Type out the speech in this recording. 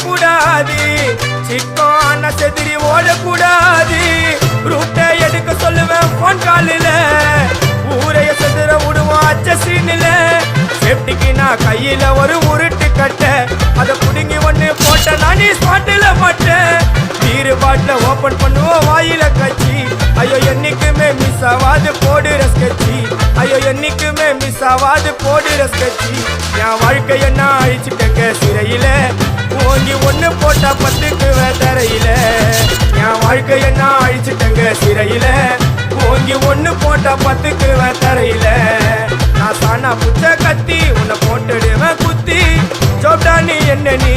கூடாது, சிக்கான செதிரி ஓடக்கூடாது. ரூட்டை எடுக்க சொல்லுவேன் போன் காலில, ஊரைய செதுற விடுவோம் அச்ச சீனில. சேஃப்டிக்கு நான் கையில ஒரு உருட்டு கட்ட, அதை புடுங்கி ஒண்ணு போட்ட நானே ஸ்பாட்டில மாட்டேன். பீரு பாட்டில ஓபன் பண்ணுவோம் வாயில கட்சி, ஐயோ என்னைக்குமே மிஸ் ஆவாது போடுற ஸ்கெட்சி, ஐயோ என்னைக்குமே மிஸ் ஆவாது போடுற ஸ்கெட்சி. என் வாழ்க்கைய நான் அழிச்சிட்டேங்க சிறையில, ஓங்கி ஒண்ணு போட்டா 10க்கு தரையில. என் வாழ்க்கைய நான் அழிச்சிட்டேங்க சிறையில, ஓங்கி ஒண்ணு போட்டா 10க்கு தரையில. நான் சாணா புச்ச கத்தி உன்னை போட்டுடுவேன் குத்தி, சோப்டா நீ என்ன நீ